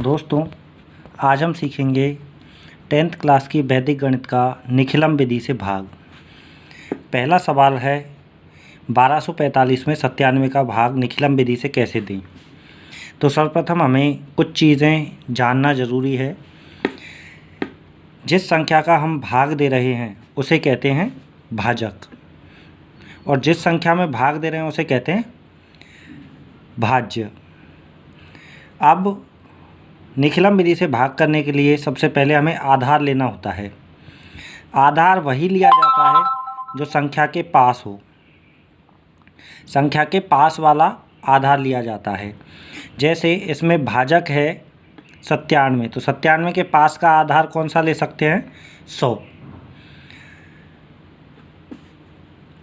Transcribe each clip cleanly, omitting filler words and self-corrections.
दोस्तों, आज हम सीखेंगे 10th क्लास की वैदिक गणित का निखिलम विधि से भाग। पहला सवाल है 1245 में 97 का भाग निखिलम विधि से कैसे दें। तो सर्वप्रथम हमें कुछ चीज़ें जानना ज़रूरी है। जिस संख्या का हम भाग दे रहे हैं उसे कहते हैं भाजक, और जिस संख्या में भाग दे रहे हैं उसे कहते हैं भाज्य। अब निखिलम विधि से भाग करने के लिए सबसे पहले हमें आधार लेना होता है। आधार वही लिया जाता है जो संख्या के पास हो। संख्या के पास वाला आधार लिया जाता है। जैसे इसमें भाजक है 97, तो 97 के पास का आधार कौन सा ले सकते हैं? 100।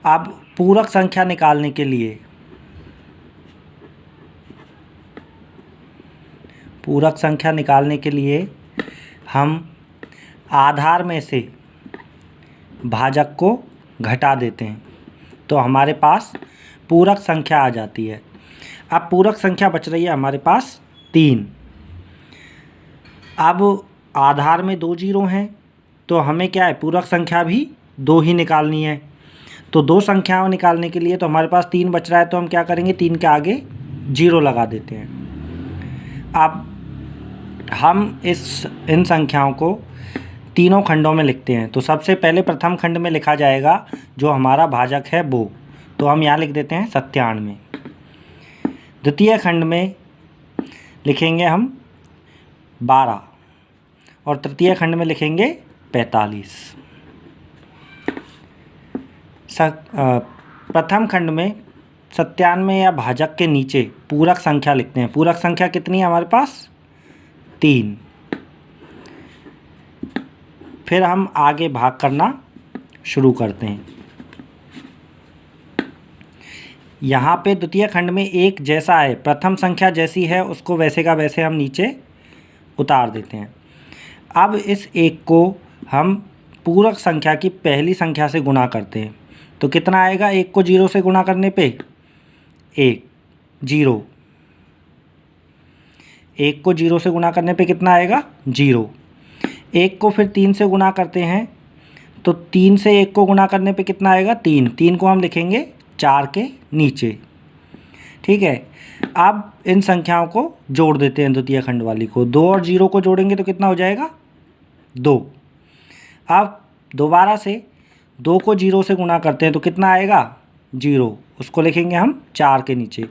अब पूरक संख्या निकालने के लिए हम आधार में से भाजक को घटा देते हैं, तो हमारे पास पूरक संख्या आ जाती है। अब पूरक संख्या बच रही है हमारे पास 3। अब आधार में 2 जीरो हैं, तो हमें क्या है, पूरक संख्या भी 2 ही निकालनी है। तो 2 संख्याओं निकालने के लिए तो हमारे पास 3 बच रहा है, तो हम क्या करेंगे, 3 के आगे 0 लगा देते हैं। अब हम इन संख्याओं को तीनों खंडों में लिखते हैं। तो सबसे पहले प्रथम खंड में लिखा जाएगा जो हमारा भाजक है वो, तो हम यहाँ लिख देते हैं 97। द्वितीय खंड में लिखेंगे हम 12 और तृतीय खंड में लिखेंगे 45। प्रथम खंड में 97 या भाजक के नीचे पूरक संख्या लिखते हैं। पूरक संख्या कितनी है हमारे पास? 3। फिर हम आगे भाग करना शुरू करते हैं। यहाँ पे द्वितीय खंड में एक जैसा है, प्रथम संख्या जैसी है उसको वैसे का वैसे हम नीचे उतार देते हैं। अब इस 1 को हम पूरक संख्या की पहली संख्या से गुणा करते हैं, तो कितना आएगा? 1 को 0 से गुणा करने पे 1 0। 1 को 0 से गुणा करने पे कितना आएगा? 0। 1 को फिर 3 से गुणा करते हैं, तो 3 से 1 को गुणा करने पे कितना आएगा? 3। 3 को हम लिखेंगे 4 के नीचे। ठीक है। अब इन संख्याओं को जोड़ देते हैं द्वितीय खंड वाली को। 2 और 0 को जोड़ेंगे तो कितना हो जाएगा? 2। अब दोबारा से 2 को 0 से गुणा करते हैं तो कितना आएगा? 0। उसको लिखेंगे हम 4 के नीचे।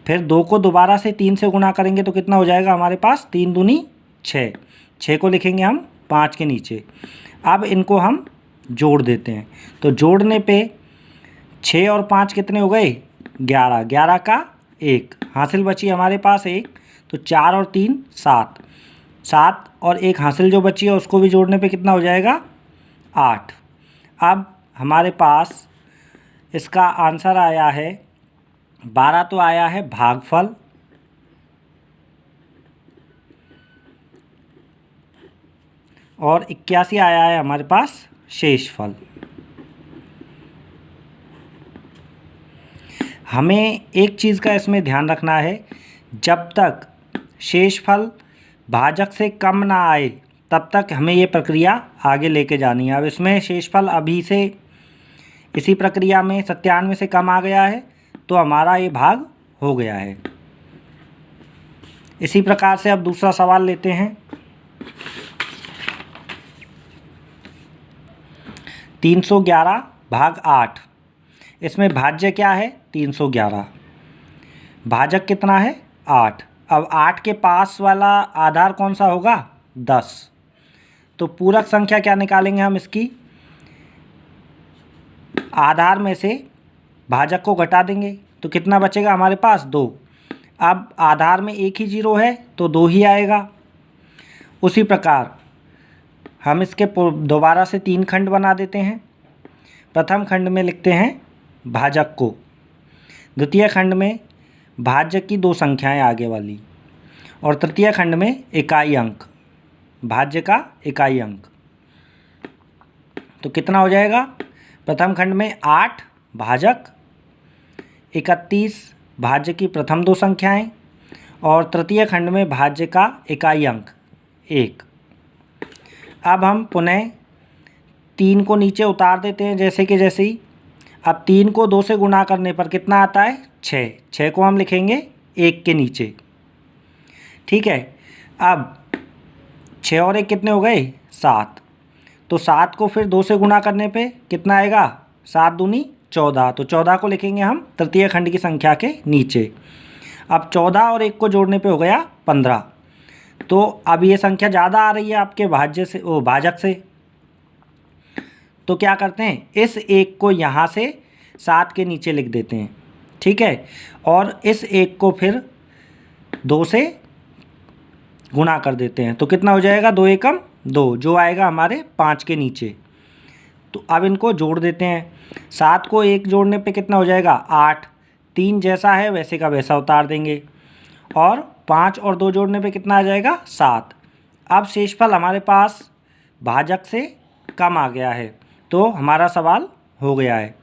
फिर 2 को दोबारा से 3 से गुणा करेंगे तो कितना हो जाएगा हमारे पास? 3 दूनी 6। 6 को लिखेंगे हम 5 के नीचे। अब इनको हम जोड़ देते हैं, तो जोड़ने पे 6 और 5 कितने हो गए? 11। 11 का 1 हासिल बची हमारे पास 1, तो 4 और 3 7। 7 और 1 हासिल जो बची है उसको भी जोड़ने पे कितना हो जाएगा? 8। अब हमारे पास इसका आंसर आया है 12 तो आया है भागफल, और 81 आया है हमारे पास शेषफल। हमें एक चीज़ का इसमें ध्यान रखना है, जब तक शेषफल भाजक से कम ना आए तब तक हमें ये प्रक्रिया आगे लेके जानी है। अब इसमें शेषफल अभी से इसी प्रक्रिया में 97 से कम आ गया है, तो हमारा ये भाग हो गया है। इसी प्रकार से अब दूसरा सवाल लेते हैं। 311 भाग 8। इसमें भाज्य क्या है? 311। भाजक कितना है? 8। अब 8 के पास वाला आधार कौन सा होगा? 10। तो पूरक संख्या क्या निकालेंगे हम इसकी? आधार में से भाजक को घटा देंगे, तो कितना बचेगा हमारे पास? 2। अब आधार में 1 ही 0 है तो 2 ही आएगा। उसी प्रकार हम इसके दोबारा से 3 खंड बना देते हैं। प्रथम खंड में लिखते हैं भाजक को, द्वितीय खंड में भाज्य की 2 संख्याएं आगे वाली, और तृतीय खंड में इकाई अंक, भाज्य का इकाई अंक। तो कितना हो जाएगा? प्रथम खंड में 8 भाजक, 31 भाज्य की प्रथम 2 संख्याएं, और तृतीय खंड में भाज्य का इकाई अंक 1। अब हम पुनः 3 को नीचे उतार देते हैं जैसे कि जैसे ही। अब 3 को 2 से गुणा करने पर कितना आता है? 6। 6 को हम लिखेंगे 1 के नीचे। ठीक है, अब 6 और 1 कितने हो गए? 7। तो 7 को फिर 2 से गुणा करने पे कितना आएगा? 7 दूनी 14। तो 14 को लिखेंगे हम तृतीय खंड की संख्या के नीचे। अब 14 और 1 को जोड़ने पे हो गया 15। तो अब ये संख्या ज़्यादा आ रही है आपके भाजक से। तो क्या करते हैं, इस 1 को यहाँ से 7 के नीचे लिख देते हैं। ठीक है, और इस 1 को फिर 2 से गुणा कर देते हैं। तो कितना हो जाएगा? 2 एकम 2, जो आएगा हमारे 5 के नीचे। तो अब इनको जोड़ देते हैं। 7 को 1 जोड़ने पे कितना हो जाएगा? 8। 3 जैसा है वैसे का वैसा उतार देंगे। और 5 और 2 जोड़ने पे कितना आ जाएगा? 7। अब शेषफल हमारे पास भाजक से कम आ गया है, तो हमारा सवाल हो गया है।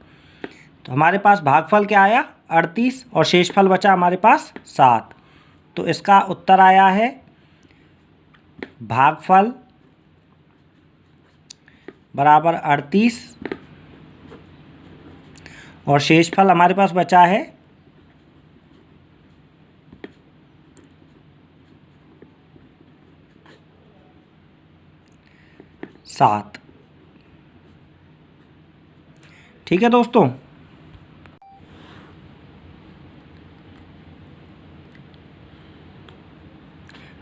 तो हमारे पास भागफल क्या आया? 38, और शेषफल बचा हमारे पास 7। तो इसका उत्तर आया है भागफल बराबर 38 और शेषफल हमारे पास बचा है 7। ठीक है दोस्तों,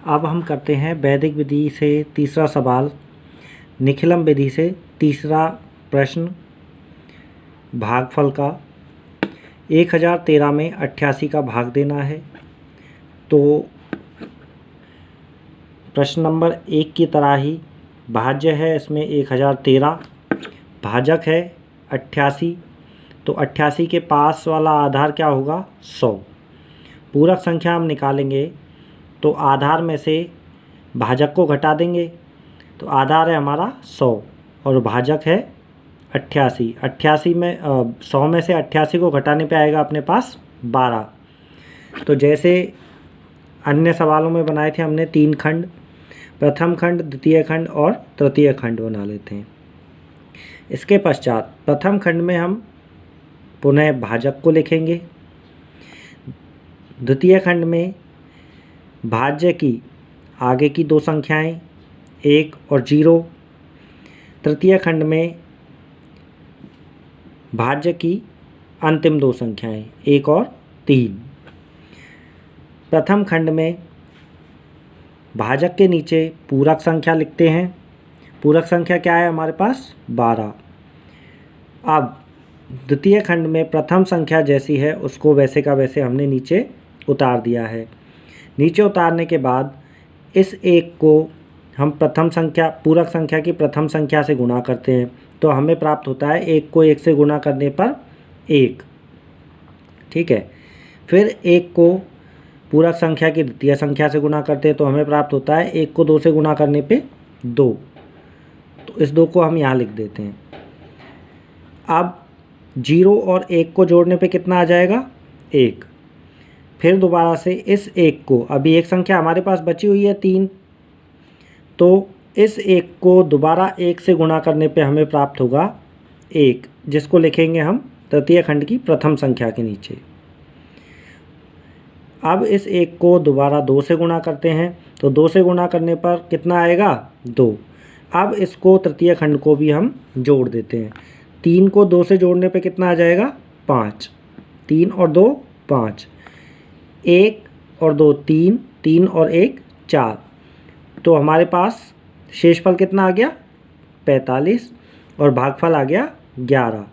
अब हम करते हैं वैदिक विधि से तीसरा सवाल, निखिलम विधि से तीसरा प्रश्न भागफल का। 1013 में 88 का भाग देना है। तो प्रश्न नंबर 1 की तरह ही भाज्य है इसमें 1013, भाजक है 88। तो 88 के पास वाला आधार क्या होगा? 100। पूरक संख्या हम निकालेंगे तो आधार में से भाजक को घटा देंगे। तो आधार है हमारा 100 और भाजक है 88। 88 में 100 में से 88 को घटाने पे आएगा अपने पास 12। तो जैसे अन्य सवालों में बनाए थे हमने 3 खंड, प्रथम खंड, द्वितीय खंड और तृतीय खंड बना लेते हैं। इसके पश्चात प्रथम खंड में हम पुनः भाजक को लिखेंगे। द्वितीय खंड में भाज्य की आगे की 2 संख्याएं 1 और 0। तृतीय खंड में भाज्य की अंतिम 2 संख्याएं 1 और 3। प्रथम खंड में भाजक के नीचे पूरक संख्या लिखते हैं। पूरक संख्या क्या है हमारे पास? 12। अब द्वितीय खंड में प्रथम संख्या जैसी है उसको वैसे का वैसे हमने नीचे उतार दिया है। नीचे उतारने के बाद इस 1 को हम प्रथम संख्या, पूरक संख्या की प्रथम संख्या से गुणा करते हैं। तो हमें प्राप्त होता है 1 को 1 से गुणा करने पर 1। ठीक है, फिर 1 को पूरक संख्या की द्वितीय संख्या से गुणा करते हैं तो हमें प्राप्त होता है 1 को 2 से गुणा करने पे 2। तो इस 2 को हम यहाँ लिख देते हैं। अब 0 और 1 को जोड़ने पे कितना आ जाएगा? 1। फिर दोबारा से इस 1 को, अभी एक संख्या हमारे पास बची हुई है 3, तो इस 1 को दोबारा 1 से गुणा करने पे हमें प्राप्त होगा 1, जिसको लिखेंगे हम तृतीय खंड की प्रथम संख्या के नीचे। अब इस 1 को दोबारा 2 से गुणा करते हैं तो 2 से गुणा करने पर कितना आएगा? 2। अब इसको तृतीय खंड को भी हम जोड़ देते हैं। 3 को 2 से जोड़ने पे कितना आ जाएगा? 5। 3 और 2 5, 1 और 2 3, 3 और 1 4। तो हमारे पास शेषफल कितना आ गया? 45 और भागफल आ गया 11।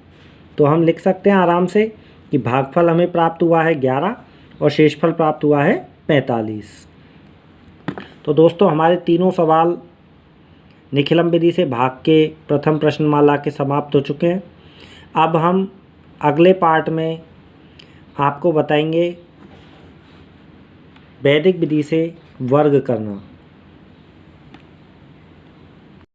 तो हम लिख सकते हैं आराम से कि भागफल हमें प्राप्त हुआ है 11 और शेषफल प्राप्त हुआ है 45। तो दोस्तों हमारे तीनों सवाल निखिलम विधि से भाग के प्रथम प्रश्नमाला के समाप्त हो चुके हैं। अब हम अगले पार्ट में आपको बताएंगे वैदिक विधि से वर्ग करना।